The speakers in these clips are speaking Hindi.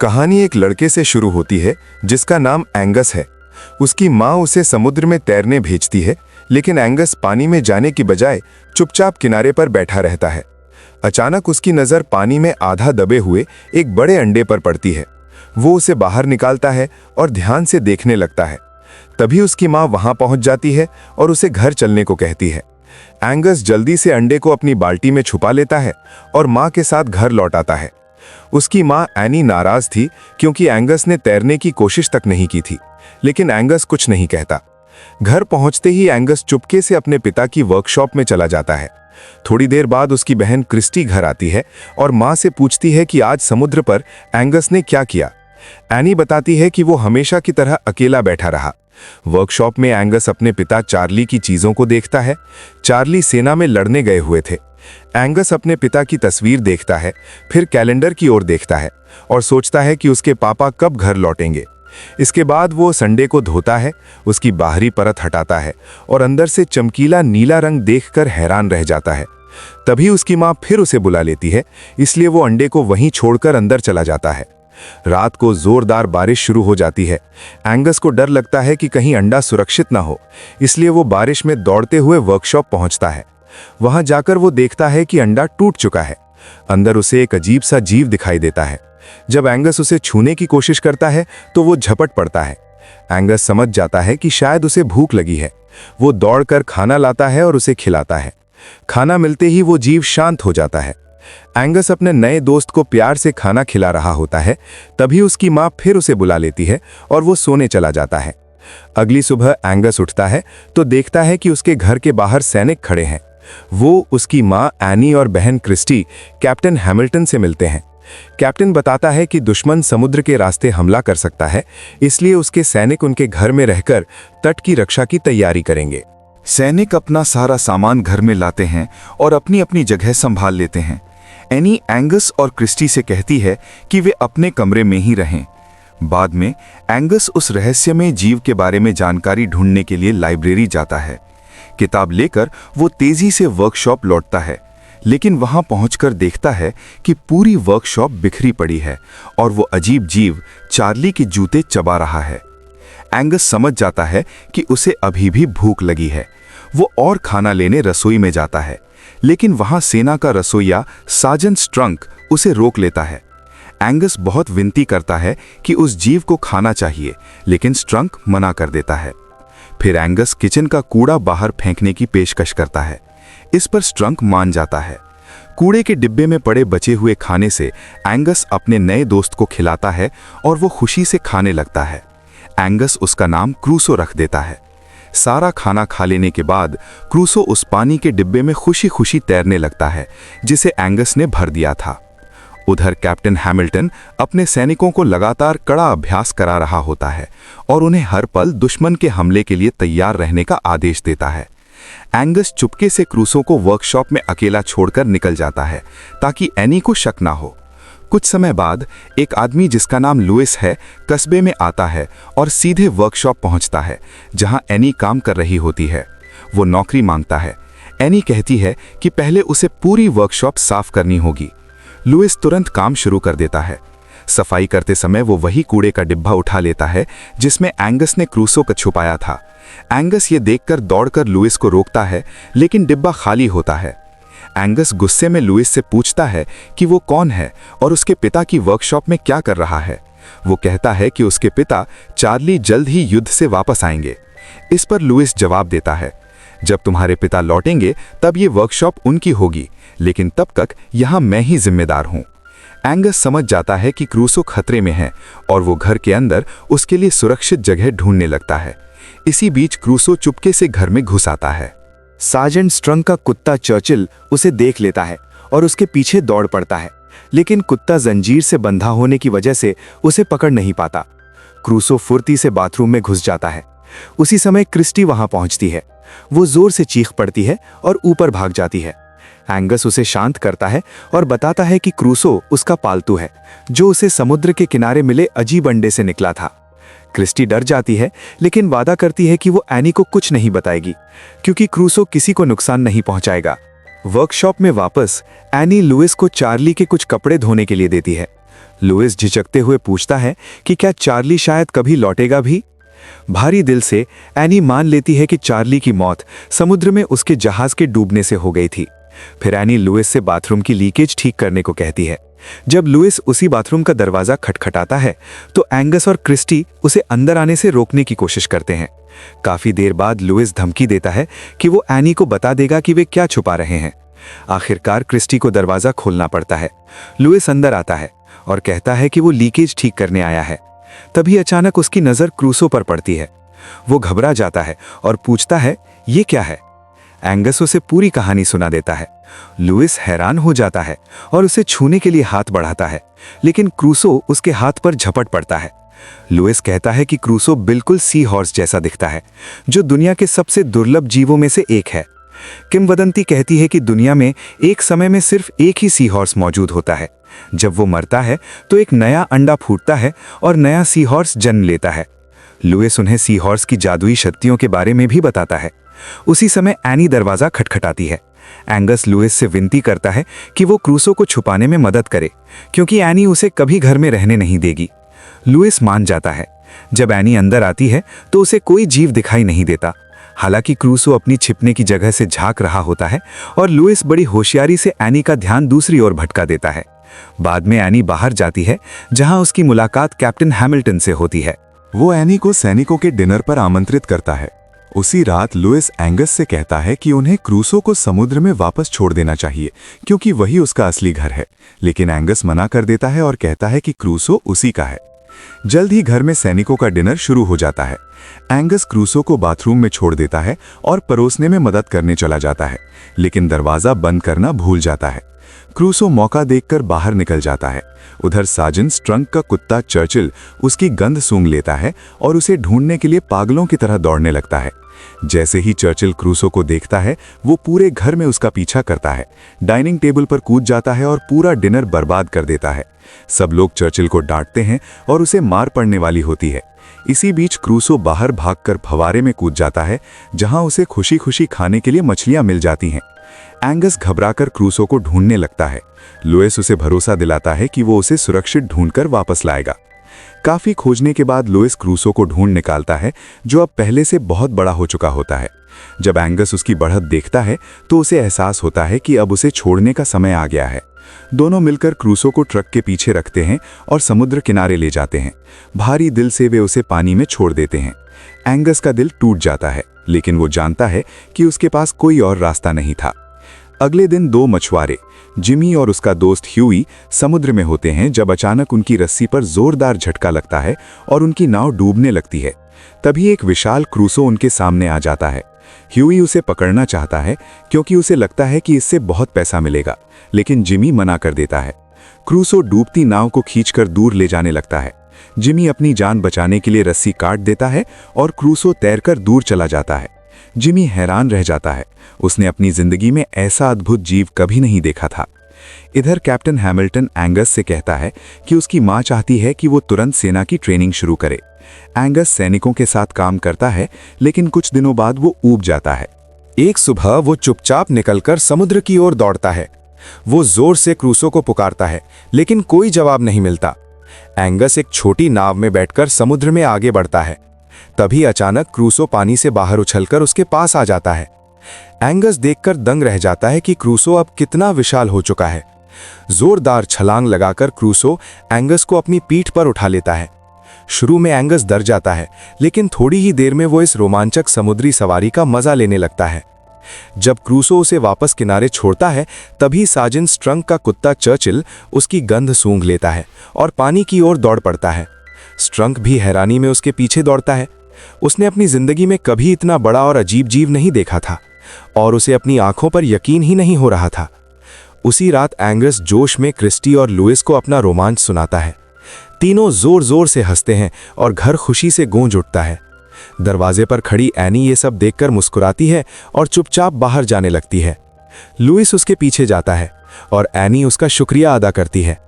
कहानी एक लड़के से शुरू होती है जिसका नाम एंगस है। उसकी माँ उसे समुद्र में तैरने भेजती है, लेकिन एंगस पानी में जाने की बजाय चुपचाप किनारे पर बैठा रहता है। अचानक उसकी नज़र पानी में आधा दबे हुए एक बड़े अंडे पर पड़ती है। वो उसे बाहर निकालता है और ध्यान से देखने लगता है। तभी उसकी माँ वहां पहुंच जाती है और उसे घर चलने को कहती है। एंगस जल्दी से अंडे को अपनी बाल्टी में छुपा लेता है और माँ के साथ घर लौट आता है। उसकी माँ एनी नाराज थी क्योंकि एंगस ने तैरने की कोशिश तक नहीं की थी, लेकिन एंगस कुछ नहीं कहता। घर पहुंचते ही एंगस चुपके से अपने पिता की वर्कशॉप में चला जाता है। थोड़ी देर बाद उसकी बहन क्रिस्टी घर आती है और माँ से पूछती है कि आज समुद्र पर एंगस ने क्या किया। एनी बताती है कि वो हमेशा की तरह अकेला बैठा रहा। वर्कशॉप में एंगस अपने पिता चार्ली की चीजों को देखता है। चार्ली सेना में लड़ने गए हुए थे। एंगस अपने पिता की तस्वीर देखता है, फिर कैलेंडर की ओर देखता है और सोचता है कि उसके पापा कब घर लौटेंगे। इसके बाद वो संडे को धोता है, उसकी बाहरी परत हटाता है और अंदर से चमकीला नीला रंग देखकर हैरान रह जाता है। तभी उसकी माँ फिर उसे बुला लेती है, इसलिए वो अंडे को वहीं छोड़कर अंदर चला जाता है। रात को जोरदार बारिश शुरू हो जाती है। एंगस को डर लगता है कि कहीं अंडा सुरक्षित ना हो, इसलिए वो बारिश में दौड़ते हुए वर्कशॉप पहुंचता है। वहां जाकर वो देखता है कि अंडा टूट चुका है। अंदर उसे एक अजीब सा जीव दिखाई देता है। जब एंगस उसे छूने की कोशिश करता है तो वो झपट पड़ता है। एंगस समझ जाता है कि शायद उसे भूख लगी है। वो दौड़कर खाना लाता है और उसे खिलाता है। खाना मिलते ही वो जीव शांत हो जाता है। एंगस अपने नए दोस्त को प्यार से खाना खिला रहा होता है, तभी उसकी माँ फिर उसे बुला लेती है और वो सोने चला जाता है। अगली सुबह एंगस उठता है तो देखता है कि उसके घर के बाहर सैनिक खड़े हैं। वो उसकी माँ एनी और बहन क्रिस्टी कैप्टन हैमिल्टन से मिलते हैं। कैप्टन बताता है कि दुश्मन समुद्र के रास्ते हमला कर सकता है, इसलिए उसके सैनिक उनके घर में रहकर तट की रक्षा की तैयारी करेंगे। सैनिक अपना सारा सामान घर में लाते हैं और अपनी अपनी जगह संभाल लेते हैं। एनी एंगस और क्रिस्टी से कहती है कि वे अपने कमरे में ही रहें। बाद में एंगस उस रहस्यमय जीव के बारे में जानकारी ढूंढने के लिए लाइब्रेरी जाता है। किताब लेकर वो तेजी से वर्कशॉप लौटता है, लेकिन वहां पहुंचकर देखता है कि पूरी वर्कशॉप बिखरी पड़ी है और वो अजीब जीव चार्ली के जूते चबा रहा है। एंगस समझ जाता है कि उसे अभी भी भूख लगी है। वो और खाना लेने रसोई में जाता है, लेकिन वहां सेना का रसोइया सार्जेंट स्ट्रंक उसे रोक लेता है। एंगस बहुत विनती करता है कि उस जीव को खाना चाहिए, लेकिन स्ट्रंक मना कर देता है। फिर एंगस किचन का कूड़ा बाहर फेंकने की पेशकश करता है। इस पर स्ट्रंक मान जाता है। कूड़े के डिब्बे में पड़े बचे हुए खाने से एंगस अपने नए दोस्त को खिलाता है और वो खुशी से खाने लगता है। एंगस उसका नाम क्रूसो रख देता है। सारा खाना खा लेने के बाद क्रूसो उस पानी के डिब्बे में खुशी खुशी तैरने लगता है जिसे एंगस ने भर दिया था। उधर कैप्टन हैमिल्टन अपने सैनिकों को लगातार कड़ा अभ्यास करा रहा होता है और उन्हें हर पल दुश्मन के हमले के लिए तैयार रहने का आदेश देता है। एंगस चुपके से क्रूसो को वर्कशॉप में अकेला छोड़कर निकल जाता है ताकि एनी को शक ना हो। कुछ समय बाद एक आदमी जिसका नाम लुइस है कस्बे में आता है और सीधे वर्कशॉप पहुंचता है जहां एनी काम कर रही होती है। वो नौकरी मांगता है। एनी कहती है कि पहले उसे पूरी वर्कशॉप साफ करनी होगी। लुइस तुरंत काम शुरू कर देता है। सफाई करते समय वो वही कूड़े का डिब्बा उठा लेता है जिसमें एंगस ने क्रूसो को छुपाया था। एंगस ये देखकर दौड़कर लुइस को रोकता है, लेकिन डिब्बा खाली होता है। एंगस गुस्से में लुइस से पूछता है कि वो कौन है और उसके पिता की वर्कशॉप में क्या कर रहा है। वो कहता है कि उसके पिता चार्ली जल्द ही युद्ध से वापस आएंगे। इस पर लुइस जवाब देता है, जब तुम्हारे पिता लौटेंगे तब ये वर्कशॉप उनकी होगी, लेकिन तब तक यहाँ मैं ही जिम्मेदार हूँ। एंगस समझ जाता है कि क्रूसो खतरे में है और वो घर के अंदर उसके लिए सुरक्षित जगह ढूंढने लगता है। इसी बीच क्रूसो चुपके से घर में घुस आता है। सार्जेंट स्ट्रंक का कुत्ता चर्चिल उसे देख लेता है और उसके पीछे दौड़ पड़ता है, लेकिन कुत्ता जंजीर से बंधा होने की वजह से उसे पकड़ नहीं पाता। क्रूसो फुर्ती से बाथरूम में घुस जाता है। उसी समय क्रिस्टी वहां पहुंचती है। वो जोर से चीख पड़ती है और ऊपर भाग जाती है। एंगस उसे शांत करता है और बताता है कि क्रूसो उसका पालतू है, जो उसे समुद्र के किनारे मिले अजीब अंडे से निकला था। क्रिस्टी डर जाती है, लेकिन वादा करती है कि वो एनी को कुछ नहीं बताएगी, क्योंकि क्रूसो किसी को नुकसान नहीं पहुंचाएगा। वर्कशॉप में वापस एनी लुइस को चार्ली के कुछ कपड़े धोने के लिए देती है। लुइस झिझकते हुए पूछता है कि क्या चार्ली शायद कभी लौटेगा भी। भारी दिल से एनी मान लेती है कि चार्ली की मौत समुद्र में उसके जहाज के डूबने से हो गई थी। फिर एनी लुइस से बाथरूम की लीकेज ठीक करने को कहती है। जब लुइस उसी बाथरूम का दरवाजा खटखटाता है तो एंगस और क्रिस्टी उसे अंदर आने से रोकने की कोशिश करते हैं। काफी देर बाद लुइस धमकी देता है कि वो एनी को बता देगा कि वे क्या छुपा रहे हैं। आखिरकार क्रिस्टी को दरवाजा खोलना पड़ता है। लुइस अंदर आता है और कहता है कि वो लीकेज ठीक करने आया है। तभी अचानक उसकी नजर क्रूसो पर पड़ती है। वो घबरा जाता है और पूछता है, ये क्या है? एंगस उसे पूरी कहानी सुना देता है। लुइस हैरान हो जाता है और उसे छूने के लिए हाथ बढ़ाता है, लेकिन क्रूसो उसके हाथ पर झपट पड़ता है। लुइस कहता है कि क्रूसो बिल्कुल सी हॉर्स जैसा दिखता है, जो दुनिया के सबसे दुर्लभ जीवों में से एक है। किंवदंती कहती है कि दुनिया में एक समय में सिर्फ एक ही सी हॉर्स मौजूद होता है। जब वो मरता है तो एक नया अंडा फूटता है और नया सी हॉर्स जन्म लेता है। लुइस उन्हें सी हॉर्स की जादुई शक्तियों के बारे में भी बताता है। उसी समय एनी दरवाजा खटखटाती है। एंगस लुइस से विनती करता है कि वो क्रूसो को छुपाने में मदद करे, क्योंकि एनी उसे कभी घर में रहने नहीं देगी। लुइस मान जाता है। जब एनी अंदर आती है तो उसे कोई जीव दिखाई नहीं देता। हालांकि क्रूसो अपनी छिपने की जगह से झांक रहा होता है और लुइस बड़ी होशियारी से एनी का ध्यान दूसरी ओर भटका देता है। बाद में एनी बाहर जाती है, जहां उसकी मुलाकात कैप्टन हैमिल्टन से होती है। वो एनी को सैनिकों के डिनर पर आमंत्रित करता है। उसी रात लुइस एंगस से कहता है कि उन्हें क्रूसो को समुद्र में वापस छोड़ देना चाहिए, क्योंकि वही उसका असली घर है। लेकिन एंगस मना कर देता है और कहता है कि क्रूसो उसी का है। जल्द ही घर में सैनिकों का डिनर शुरू हो जाता है। एंगस क्रूसो को बाथरूम में छोड़ देता है और परोसने में मदद करने चला जाता है, लेकिन दरवाजा बंद करना भूल जाता है। क्रूसो मौका देखकर बाहर निकल जाता है। उधर सार्जेंट स्ट्रंक का कुत्ता चर्चिल उसकी गंध सूंघ लेता है और उसे ढूंढने के लिए पागलों की तरह दौड़ने लगता है। जैसे ही चर्चिल क्रूसो को देखता है, वो पूरे घर में उसका पीछा करता है, डाइनिंग टेबल पर कूद जाता है और पूरा डिनर बर्बाद कर देता है। सब लोग चर्चिल को डांटते हैं और उसे मार पड़ने वाली होती है। इसी बीच क्रूसो बाहर भागकर फवारे में कूद जाता है, जहां उसे खुशी खुशी खाने के लिए मछलियां मिल जाती हैं। एंगस घबराकर क्रूसो को ढूंढने लगता है। लुइस उसे भरोसा दिलाता है कि वो उसे सुरक्षित ढूंढकर वापस लाएगा। काफी खोजने के बाद लुइस क्रूसो को ढूंढ निकालता है, जो अब पहले से बहुत बड़ा हो चुका होता है। जब एंगस उसकी बढ़त देखता है तो उसे एहसास होता है कि अब उसे छोड़ने का समय आ गया है। दोनों मिलकर क्रूसो को ट्रक के पीछे रखते हैं और समुद्र किनारे ले जाते हैं। भारी दिल से वे उसे पानी में छोड़ देते हैं। एंगस का दिल टूट जाता है, लेकिन वो जानता है कि उसके पास कोई और रास्ता नहीं था। अगले दिन दो मछुआरे, जिमी और उसका दोस्त ह्यूई, समुद्र में होते हैं जब अचानक उनकी रस्सी पर जोरदार झटका लगता है और उनकी नाव डूबने लगती है। तभी एक विशाल क्रूसो उनके सामने आ जाता है। ह्यूई उसे पकड़ना चाहता है, क्योंकि उसे लगता है कि इससे बहुत पैसा मिलेगा, लेकिन जिमी मना कर देता है। क्रूसो डूबती नाव को खींचकर दूर ले जाने लगता है। जिमी अपनी जान बचाने के लिए रस्सी काट देता है और क्रूसो तैरकर दूर चला जाता है। जिमी हैरान रह जाता है। उसने अपनी जिंदगी में ऐसा अद्भुत जीव कभी नहीं देखा था। इधर कैप्टन हैमिल्टन एंगस से कहता है कि उसकी मां चाहती है कि वो तुरंत सेना की ट्रेनिंग शुरू करे। एंगस सैनिकों के साथ काम करता है, लेकिन कुछ दिनों बाद वो ऊब जाता है। एक सुबह वो चुपचाप निकलकर समुद्र की ओर दौड़ता है। वो जोर से क्रूसो को पुकारता है, लेकिन कोई जवाब नहीं मिलता। एंगस एक छोटी नाव में बैठकर समुद्र में आगे बढ़ता है। तभी अचानक क्रूसो पानी से बाहर उछलकर उसके पास आ जाता है। एंगस देखकर दंग रह जाता है कि क्रूसो अब कितना विशाल हो चुका है। जोरदार छलांग लगाकर क्रूसो एंगस को अपनी पीठ पर उठा लेता है। शुरू में एंगस डर जाता है, लेकिन थोड़ी ही देर में वो इस रोमांचक समुद्री सवारी का मजा लेने लगता है। जब क्रूसो उसे वापस किनारे छोड़ता है, तभी सार्जेंट स्ट्रंक का कुत्ता चर्चिल उसकी गंध सूंघ लेता है और पानी की ओर दौड़ पड़ता है। स्ट्रंक भी हैरानी में उसके पीछे दौड़ता है। उसने अपनी जिंदगी में कभी इतना बड़ा और अजीब जीव नहीं देखा था और उसे अपनी आंखों पर यकीन ही नहीं हो रहा था। उसी रात एंगस जोश में क्रिस्टी और लुइस को अपना रोमांच सुनाता है। तीनों जोर जोर से हंसते हैं और घर खुशी से गूंज उठता है। दरवाजे पर खड़ी एनी ये सब देखकर मुस्कुराती है और चुपचाप बाहर जाने लगती है। लुइस उसके पीछे जाता है और एनी उसका शुक्रिया अदा करती है।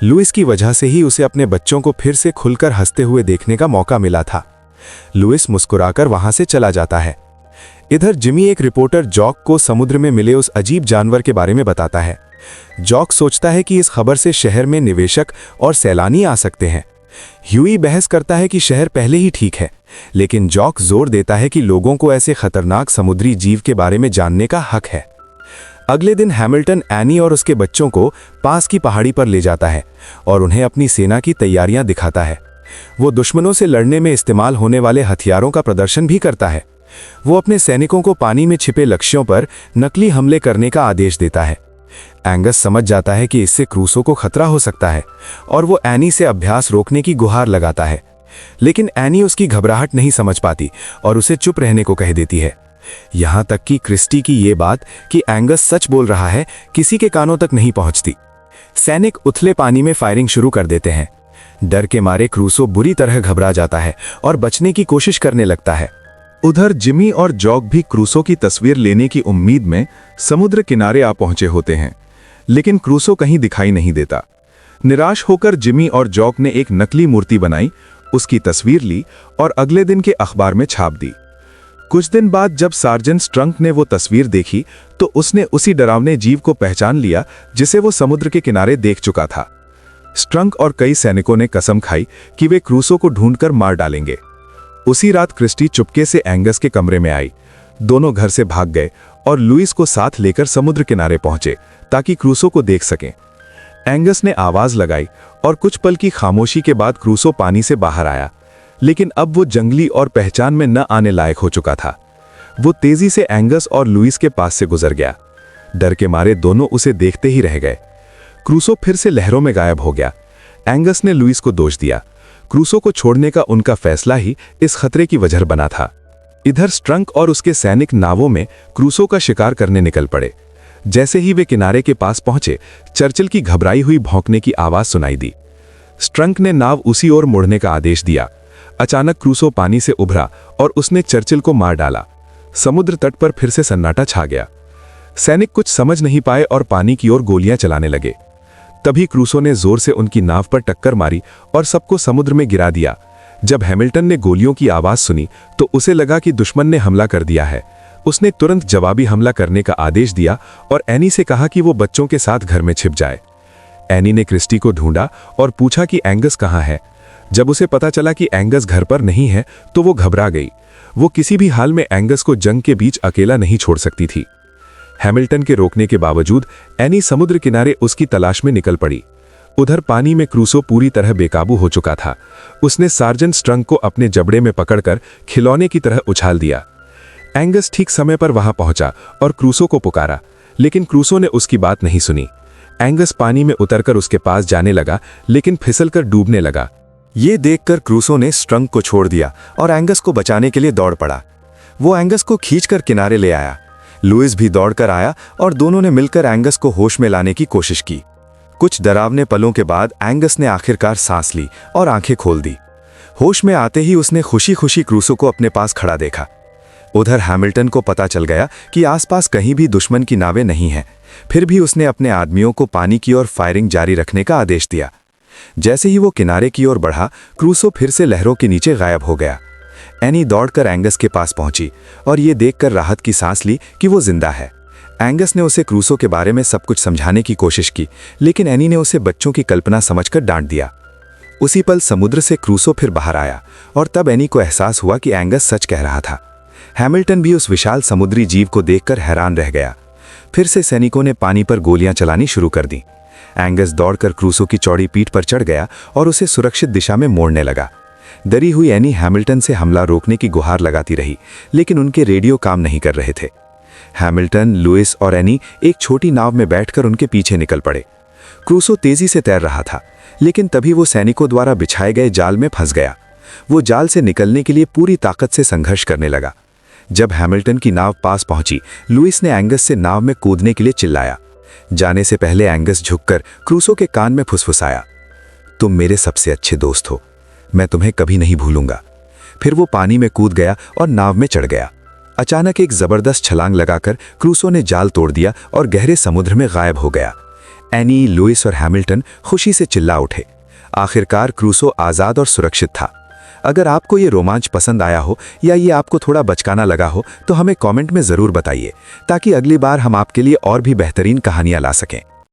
लुइस की वजह से ही उसे अपने बच्चों को फिर से खुलकर हंसते हुए देखने का मौका मिला था। लुइस मुस्कुराकर वहां से चला जाता है। इधर जिमी एक रिपोर्टर जॉक को समुद्र में मिले उस अजीब जानवर के बारे में बताता है। जॉक सोचता है कि इस खबर से शहर में निवेशक और सैलानी आ सकते हैं। ह्यूई बहस करता है कि शहर पहले ही ठीक है, लेकिन जॉक जोर देता है कि लोगों को ऐसे खतरनाक समुद्री जीव के बारे में जानने का हक है। अगले दिन हैमिल्टन एनी और उसके बच्चों को पास की पहाड़ी पर ले जाता है और उन्हें अपनी सेना की तैयारियां दिखाता है। वो दुश्मनों से लड़ने में इस्तेमाल होने वाले हथियारों का प्रदर्शन भी करता है। वो अपने सैनिकों को पानी में छिपे लक्ष्यों पर नकली हमले करने का आदेश देता है। एंगस समझ जाता है कि इससे क्रूसो को खतरा हो सकता है और वो एनी से अभ्यास रोकने की गुहार लगाता है, लेकिन एनी उसकी घबराहट नहीं समझ पाती और उसे चुप रहने को कह देती है। यहां तक कि क्रिस्टी की ये बात कि एंगस सच बोल रहा है किसी के कानों तक नहीं पहुंचती। सैनिक उथले पानी में फायरिंग शुरू कर देते हैं। डर के मारे क्रूसो बुरी तरह घबरा जाता है और बचने की कोशिश करने लगता है। उधर जिमी और जॉक भी क्रूसो की तस्वीर लेने की उम्मीद में समुद्र किनारे आ पहुंचे होते हैं, लेकिन क्रूसो कहीं दिखाई नहीं देता। निराश होकर जिमी और जॉक ने एक नकली मूर्ति बनाई, उसकी तस्वीर ली और अगले दिन के अखबार में छाप दी। कुछ दिन बाद जब सार्जेंट स्ट्रंक ने वो तस्वीर देखी तो उसने उसी डरावने जीव को पहचान लिया जिसे वो समुद्र के किनारे देख चुका था। स्ट्रंक और कई सैनिकों ने कसम खाई कि वे क्रूसो को ढूंढकर मार डालेंगे। उसी रात क्रिस्टी चुपके से एंगस के कमरे में आई। दोनों घर से भाग गए और लुइस को साथ लेकर समुद्र किनारे पहुंचे ताकि क्रूसो को देख सकें। एंगस ने आवाज लगाई और कुछ पल की खामोशी के बाद क्रूसो पानी से बाहर आया, लेकिन अब वो जंगली और पहचान में न आने लायक हो चुका था। वो तेजी से एंगस और लुइस के पास से गुजर गया। डर के मारे दोनों उसे देखते ही रह गए। क्रूसो फिर से लहरों में गायब हो गया। एंगस ने लुइस को दोष दिया। क्रूसो को छोड़ने का उनका फैसला ही इस खतरे की वजह बना था। इधर स्ट्रंक और उसके सैनिक नावों में क्रूसो का शिकार करने निकल पड़े। जैसे ही वे किनारे के पास पहुंचे, चर्चिल की घबराई हुई भौंकने की आवाज सुनाई दी। स्ट्रंक ने नाव उसी ओर मुड़ने का आदेश दिया। अचानक क्रूसो पानी से उभरा और उसने चर्चिल को मार डाला। समुद्र तट पर फिर से सन्नाटा छा गया। सैनिक कुछ समझ नहीं पाए और पानी की ओर गोलियां चलाने लगे। तभी क्रूसो ने जोर से उनकी नाव पर टक्कर मारी और सबको समुद्र में गिरा दिया। जब हैमिल्टन ने गोलियों की आवाज सुनी तो उसे लगा कि दुश्मन ने हमला कर दिया है। उसने तुरंत जवाबी हमला करने का आदेश दिया और एनी से कहा कि वो बच्चों के साथ घर में छिप जाए। एनी ने क्रिस्टी को ढूंढा और पूछा कि एंगस कहाँ है। जब उसे पता चला कि एंगस घर पर नहीं है तो वो घबरा गई। वो किसी भी हाल में एंगस को जंग के बीच अकेला नहीं छोड़ सकती थी। हैमिल्टन के रोकने के बावजूद एनी समुद्र किनारे उसकी तलाश में निकल पड़ी। उधर पानी में क्रूसो पूरी तरह बेकाबू हो चुका था। उसने सार्जेंट स्ट्रंक को अपने जबड़े में पकड़कर खिलौने की तरह उछाल दिया। एंगस ठीक समय पर वहां पहुंचा और क्रूसो को पुकारा, लेकिन क्रूसो ने उसकी बात नहीं सुनी। एंगस पानी में उतरकर उसके पास जाने लगा, लेकिन फिसलकर डूबने लगा। ये देखकर क्रूसो ने स्ट्रंक को छोड़ दिया और एंगस को बचाने के लिए दौड़ पड़ा। वो एंगस को खींचकर किनारे ले आया। लुइस भी दौड़कर आया और दोनों ने मिलकर एंगस को होश में लाने की कोशिश की। कुछ डरावने पलों के बाद एंगस ने आखिरकार सांस ली और आंखें खोल दी। होश में आते ही उसने खुशी खुशी क्रूसो को अपने पास खड़ा देखा। उधर हैमिल्टन को पता चल गया कि आसपास कहीं भी दुश्मन की नावें नहीं हैं। फिर भी उसने अपने आदमियों को पानी की ओर फायरिंग जारी रखने का आदेश दिया। जैसे ही वो किनारे की ओर बढ़ा, क्रूसो फिर से लहरों के नीचे गायब हो गया। एनी दौड़कर एंगस के पास पहुंची और ये देखकर राहत की सांस ली कि वो जिंदा है। एंगस ने उसे क्रूसो के बारे में सब कुछ समझाने की कोशिश की, लेकिन एनी ने उसे बच्चों की कल्पना समझकर डांट दिया। उसी पल समुद्र से क्रूसो फिर बाहर आया और तब एनी को एहसास हुआ कि एंगस सच कह रहा था। हैमिल्टन भी उस विशाल समुद्री जीव को देखकर हैरान रह गया। फिर से सैनिकों ने पानी पर गोलियां चलानी शुरू कर दी। एंगस दौड़कर क्रूसो की चौड़ी पीठ पर चढ़ गया और उसे सुरक्षित दिशा में मोड़ने लगा। डरी हुई एनी हैमिल्टन से हमला रोकने की गुहार लगाती रही, लेकिन उनके रेडियो काम नहीं कर रहे थे। हैमिल्टन, लुइस और एनी एक छोटी नाव में बैठकर उनके पीछे निकल पड़े। क्रूसो तेजी से तैर रहा था, लेकिन तभी वो सैनिकों द्वारा बिछाए गए जाल में फंस गया। वो जाल से निकलने के लिए पूरी ताकत से संघर्ष करने लगा। जब हैमिल्टन की नाव पास पहुंची, लुइस ने एंगस से नाव में कूदने के लिए चिल्लाया। जाने से पहले एंगस झुककर क्रूसो के कान में फुसफुसाया, तुम मेरे सबसे अच्छे दोस्त हो, मैं तुम्हें कभी नहीं भूलूंगा। फिर वो पानी में कूद गया और नाव में चढ़ गया। अचानक एक जबरदस्त छलांग लगाकर क्रूसो ने जाल तोड़ दिया और गहरे समुद्र में गायब हो गया। एनी, लुइस और हैमिल्टन खुशी से चिल्ला उठे। आखिरकार क्रूसो आज़ाद और सुरक्षित था। अगर आपको ये रोमांच पसंद आया हो या ये आपको थोड़ा बचकाना लगा हो तो हमें कमेंट में ज़रूर बताइए, ताकि अगली बार हम आपके लिए और भी बेहतरीन कहानियाँ ला सकें।